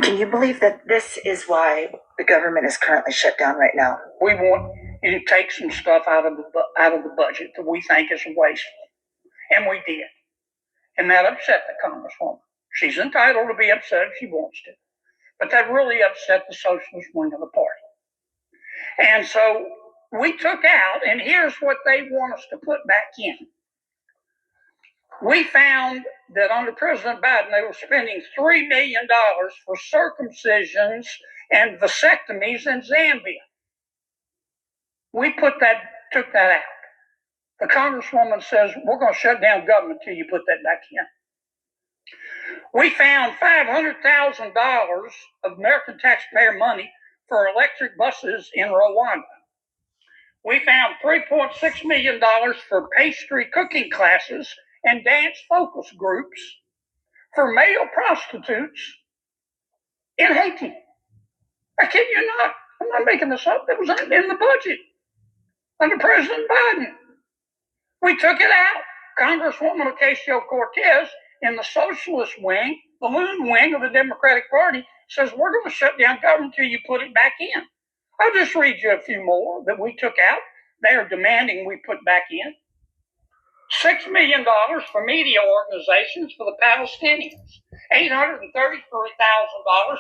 Can you believe that this is why the government is currently shut down right now? We want you to take some stuff out of the budget that we think is wasteful, and we did, and that upset the Congresswoman. She's entitled to be upset if she wants to, but that really upset the socialist wing of the party. And so we took out, and here's what they want us to put back in. We found that under President Biden, they were spending $3 million for circumcisions and vasectomies in Zambia. We took that out. The Congresswoman says, we're going to shut down government until you put that back in. We found $500,000 of American taxpayer money for electric buses in Rwanda. We found $3.6 million for pastry cooking classes and dance focus groups for male prostitutes in Haiti. I kid you not. I'm not making this up. It was in the budget under President Biden. We took it out. Congresswoman Ocasio-Cortez in the socialist wing, the loon wing of the Democratic Party, says we're going to shut down government until you put it back in. I'll just read you a few more that we took out. They are demanding we put back in. $6 million for media organizations for the Palestinians. $833,000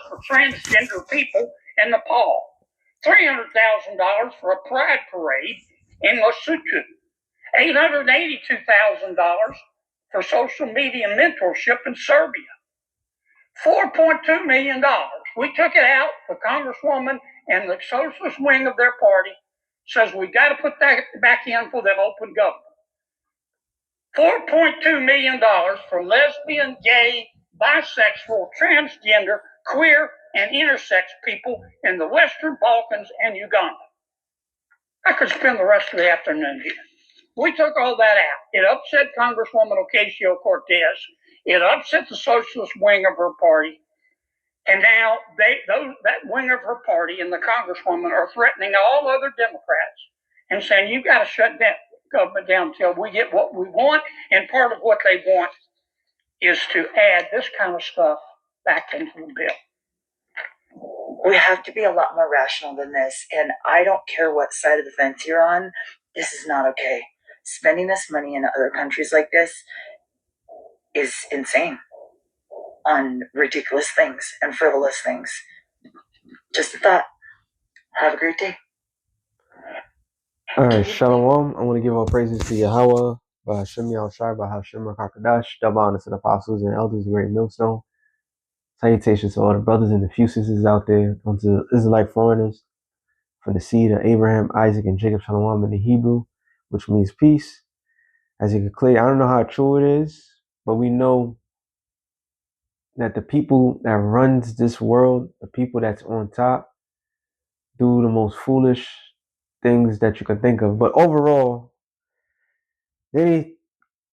for transgender people in Nepal. $300,000 for a pride parade in Lesotho. $882,000 for social media mentorship in Serbia. $4.2 million. We took it out. The Congresswoman and the socialist wing of their party says we got to put that back in for that open government. $4.2 million for lesbian, gay, bisexual, transgender, queer, and intersex people in the Western Balkans and Uganda. I could spend the rest of the afternoon here. We took all that out. It upset Congresswoman Ocasio-Cortez. It upset the socialist wing of her party. And now that wing of her party and the Congresswoman are threatening all other Democrats and saying, you've got to shut that government down until we get what we want. And part of what they want is to add this kind of stuff back into the bill. We have to be a lot more rational than this. And I don't care what side of the fence you're on. This is not okay. Spending this money in other countries like this is insane on ridiculous things and frivolous things. Just a thought. Have a great day. All right, Shalom. I want to give all praises to Yahweh, Hashem Yahushai, Hashem Rakakadash, double honor to the apostles and elders of the Great Millstone. Salutations to all the brothers and the few sisters out there, unto Israelite foreigners, from the seed of Abraham, Isaac, and Jacob, Shalom in the Hebrew, which means peace. As you can clear, I don't know how true it is, but we know that the people that runs this world, the people that's on top, do the most foolish things that you can think of. But overall, they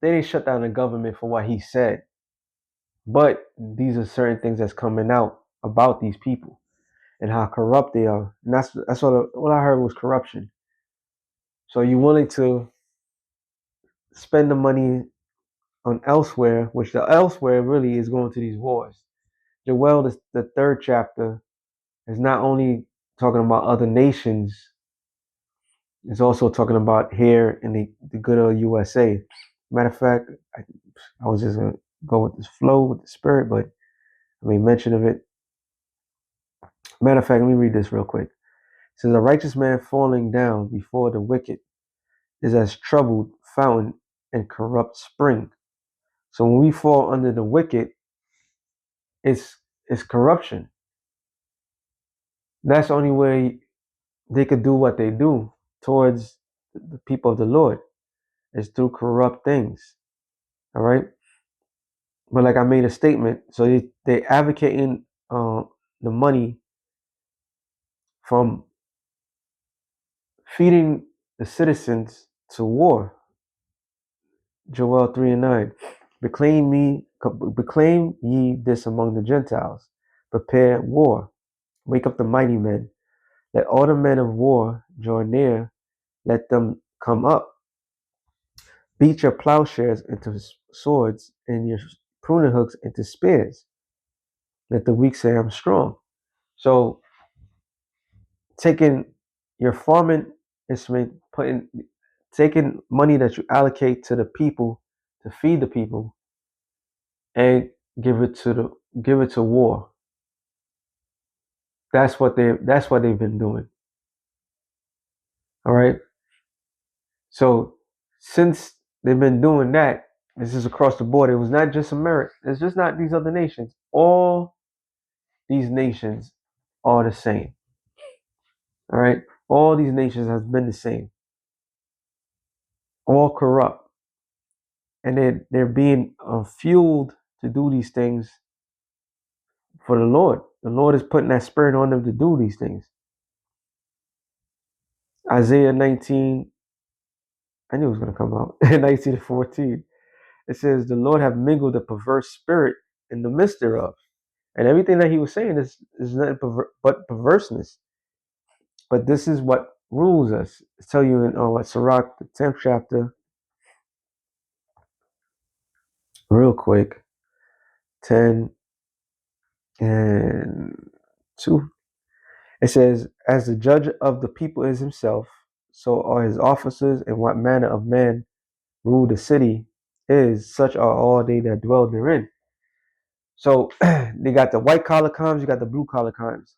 didn't shut down the government for what he said. But these are certain things that's coming out about these people and how corrupt they are. And that's what I heard was corruption. So you're willing to spend the money on elsewhere, which the elsewhere really is going to these wars. Joel, the third chapter, is not only talking about other nations, it's also talking about here in the good old USA. Matter of fact, I was just going to go with this flow, with the spirit, but I made mention of it. Matter of fact, let me read this real quick. It says, a righteous man falling down before the wicked is as troubled fountain and corrupt spring. So when we fall under the wicked, it's corruption. That's the only way they could do what they do towards the people of the Lord, is through corrupt things. All right. But like I made a statement, so they advocating the money from feeding the citizens to war. Joel 3:9. Proclaim ye this among the Gentiles. Prepare war. Wake up the mighty men. Let all the men of war draw near. Let them come up. Beat your plowshares into swords and your pruning hooks into spears. Let the weak say I'm strong. So taking your farming instrument, taking money that you allocate to the people to feed the people and give it to war. That's what they've been doing. All right. So since they've been doing that, this is across the board. It was not just America. It's just not these other nations. All these nations are the same. All right. All these nations have been the same. All corrupt, and they're being fueled to do these things for the Lord. The Lord is putting that spirit on them to do these things. Isaiah 19, I knew it was going to come out. 19 to 14. It says, the Lord have mingled a perverse spirit in the midst thereof. And everything that he was saying is nothing but perverseness. But this is what rules us. I tell you in Sirach, the 10th chapter, real quick, 10 and 2. It says, as the judge of the people is himself, so are his officers, and what manner of man rule the city is, such are all they that dwell therein. So they got the white collar crimes, you got the blue collar crimes.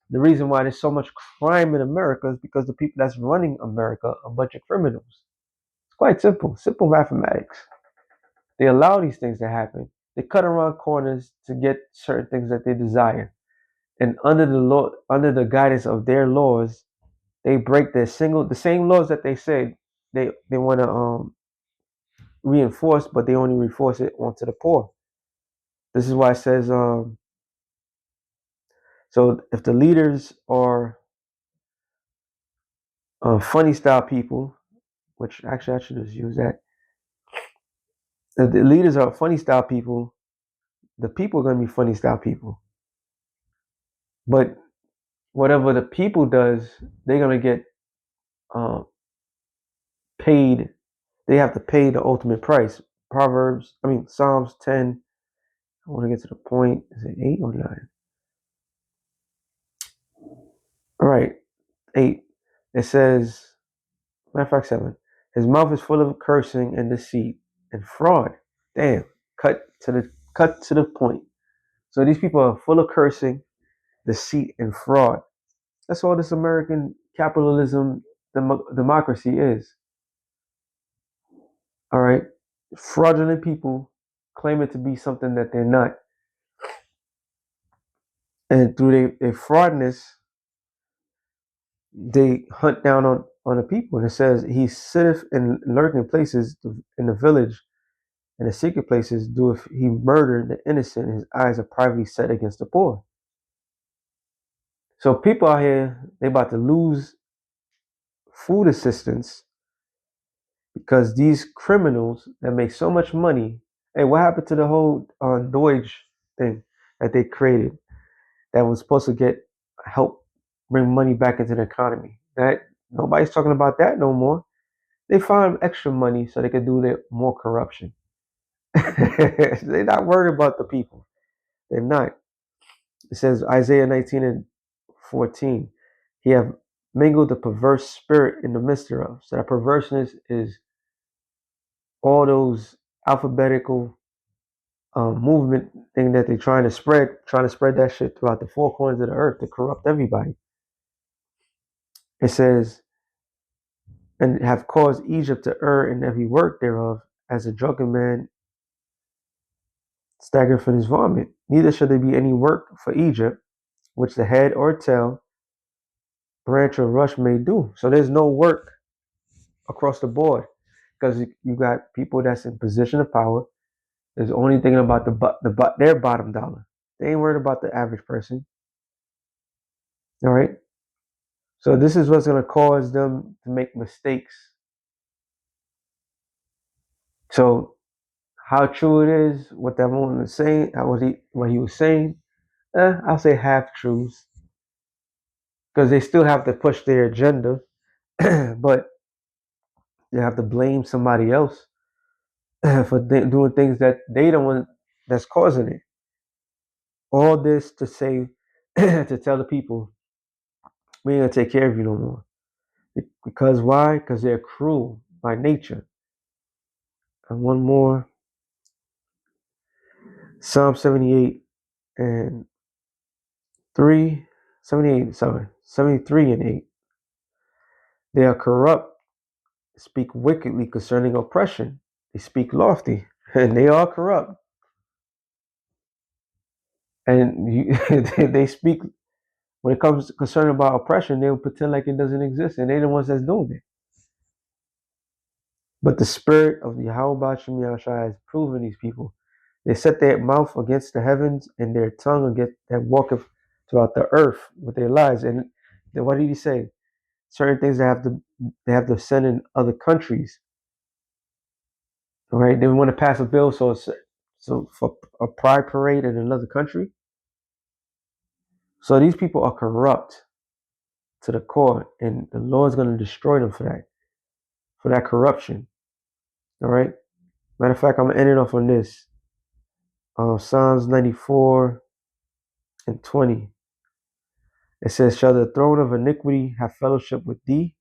The reason why there's so much crime in America is because the people that's running America are a bunch of criminals. It's quite simple, simple mathematics. They allow these things to happen. They cut around corners to get certain things that they desire. And under the law, under the guidance of their laws, they break the same laws that they say they want to reinforce, but they only reinforce it onto the poor. This is why it says, so if the leaders are funny style people, which actually I should just use that. If the leaders are funny style people, the people are going to be funny style people. But whatever the people does, they're going to get uh, paid. They have to pay the ultimate price. Psalms 10. I want to get to the point. Is it 8 or 9? All right, 8. It says, matter of fact, 7. His mouth is full of cursing and deceit and fraud. Damn, cut to the point. So these people are full of cursing, deceit, and fraud. That's all this American capitalism democracy is. All right, fraudulent people claim it to be something that they're not, and through their fraudness, they hunt down on the people. And it says he sitteth in lurking places in the village, and the secret places doeth he murder the innocent. His eyes are privately set against the poor. So people out here, they about to lose food assistance because these criminals that make so much money. Hey, what happened to the whole Deutsche thing that they created that was supposed to help bring money back into the economy? That nobody's talking about that no more. They found extra money so they could do more corruption. They're not worried about the people. They're not. It says Isaiah 19 and 14. He have mingled the perverse spirit in the midst thereof. So that perverseness is all those alphabetical movement thing that they're trying to spread that shit throughout the four corners of the earth to corrupt everybody. It says, and have caused Egypt to err in every work thereof, as a drunken man stagger from his vomit. Neither shall there be any work for Egypt, which the head or tail, branch or rush may do. So there's no work across the board because you got people that's in position of power. There's only thinking about their bottom dollar. They ain't worried about the average person. All right. So this is what's going to cause them to make mistakes. So how true it is, what that woman was saying, what he was saying, I'll say half truths because they still have to push their agenda, but they have to blame somebody else for doing things that they don't want that's causing it. All this to say, to tell the people, we ain't gonna take care of you no more. Because why? Because they're cruel by nature. And one more, Psalm 78 and 3, 78, sorry, 73 and 8. They are corrupt, speak wickedly concerning oppression. They speak lofty, and they are corrupt. And they speak, when it comes to concern about oppression, they'll pretend like it doesn't exist, and they're the ones that's doing it. But the spirit of Yahweh Ba'Shem Yahushua has proven these people. They set their mouth against the heavens and their tongue against that walketh throughout the earth with their lies. And then what did he say? Certain things they have to send in other countries. Right? They want to pass a bill so for a pride parade in another country. So these people are corrupt to the core, and the Lord's going to destroy them for that corruption. All right. Matter of fact, I'm gonna end it off on this. Psalms 94 and 20. It says, "Shall the throne of iniquity have fellowship with thee,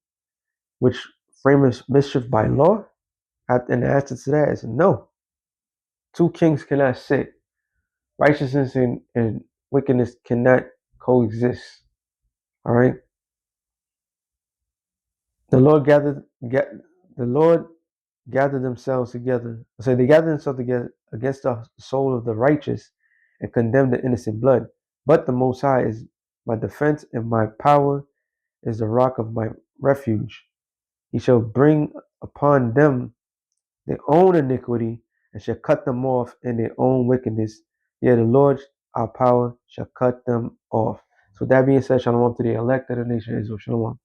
which framest mischief by law?" And the answer to that is no. Two kings cannot sit. Righteousness and wickedness cannot coexist. All right. The Lord the Lord gathered themselves together. So they gathered themselves together against the soul of the righteous and condemned the innocent blood. But the Most High is my defense, and my power is the rock of my refuge. He shall bring upon them their own iniquity and shall cut them off in their own wickedness. Yea, the Lord our power shall cut them off. So that being said, shalom to the elect of the nation of Israel. Shalom.